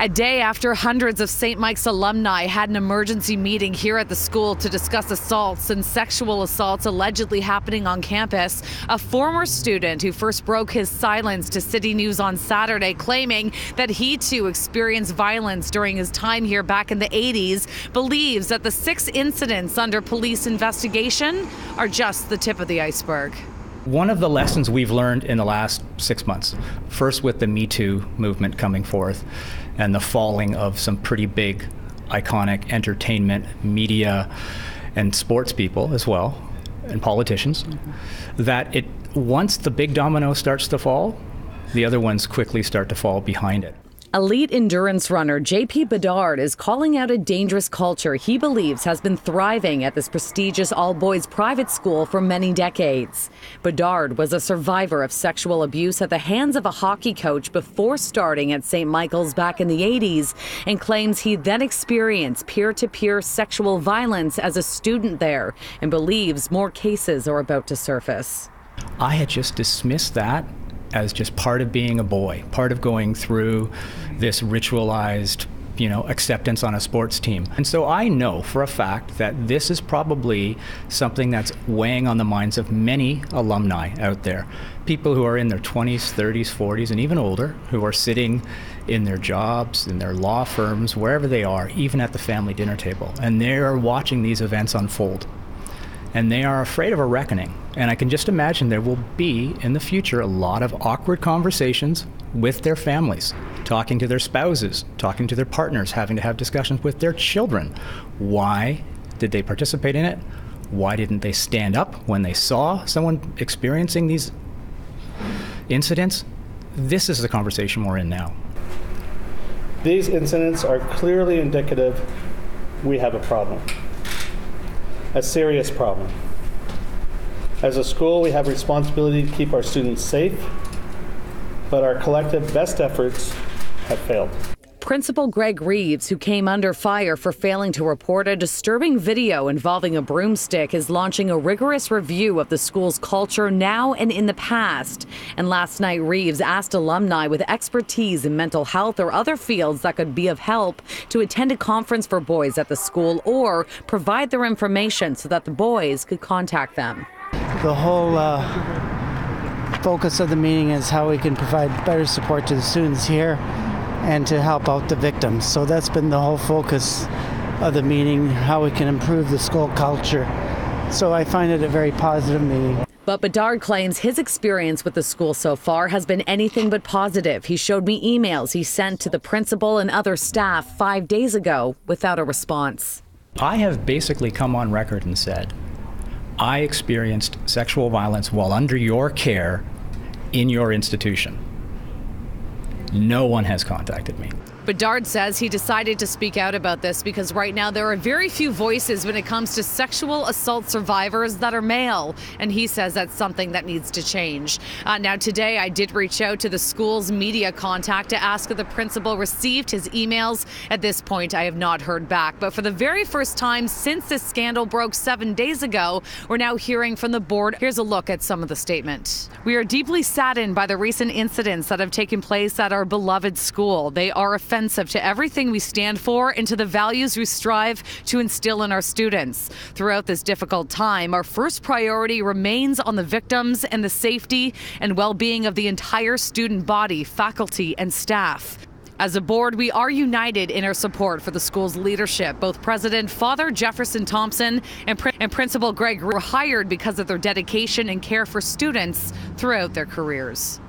A day after hundreds of St. Mike's alumni had an emergency meeting here at the school to discuss assaults and sexual assaults allegedly happening on campus, a former student who first broke his silence to CityNews on Saturday, claiming that he too experienced violence during his time here back in the 80s, believes that the 6 incidents under police investigation are just the tip of the iceberg. One of the lessons we've learned in the last 6 months, first with the Me Too movement coming forth and the falling of some pretty big, iconic entertainment, media, and sports people as well, and politicians, that once the big domino starts to fall, the other ones quickly start to fall behind it. Elite endurance runner JP Bedard is calling out a dangerous culture he believes has been thriving at this prestigious all-boys private school for many decades. Bedard was a survivor of sexual abuse at the hands of a hockey coach before starting at St. Michael's back in the 80s, and claims he then experienced peer-to-peer sexual violence as a student there, and believes more cases are about to surface. I had just dismissed that as just part of being a boy, part of going through this ritualized, acceptance on a sports team. And so I know for a fact that this is probably something that's weighing on the minds of many alumni out there. People who are in their 20s, 30s, 40s, and even older, who are sitting in their jobs, in their law firms, wherever they are, even at the family dinner table. And they are watching these events unfold. And they are afraid of a reckoning. And I can just imagine there will be, in the future, a lot of awkward conversations with their families, talking to their spouses, talking to their partners, having to have discussions with their children. Why did they participate in it? Why didn't they stand up when they saw someone experiencing these incidents? This is the conversation we're in now. These incidents are clearly indicative we have a problem. A serious problem. As a school, we have a responsibility to keep our students safe, but our collective best efforts have failed. Principal Greg Reeves, who came under fire for failing to report a disturbing video involving a broomstick, is launching a rigorous review of the school's culture now and in the past. And last night, Reeves asked alumni with expertise in mental health or other fields that could be of help to attend a conference for boys at the school or provide their information so that the boys could contact them. The whole focus of the meeting is how we can provide better support to the students here and to help out the victims. So that's been the whole focus of the meeting, how we can improve the school culture. So I find it a very positive meeting. But Bedard claims his experience with the school so far has been anything but positive. He showed me emails he sent to the principal and other staff 5 days ago without a response. I have basically come on record and said, I experienced sexual violence while under your care in your institution. No one has contacted me. Bedard says he decided to speak out about this because right now there are very few voices when it comes to sexual assault survivors that are male, and he says that's something that needs to change. Now today I did reach out to the school's media contact to ask if the principal received his emails. At this point I have not heard back, but for the very first time since this scandal broke 7 days ago, we're now hearing from the board. Here's a look at some of the statement. We are deeply saddened by the recent incidents that have taken place at our beloved school. They are offensive to everything we stand for and to the values we strive to instill in our students. Throughout this difficult time, our first priority remains on the victims and the safety and well-being of the entire student body, faculty, and staff. As a board, we are united in our support for the school's leadership. Both President Father Jefferson Thompson and Principal Greg were hired because of their dedication and care for students throughout their careers.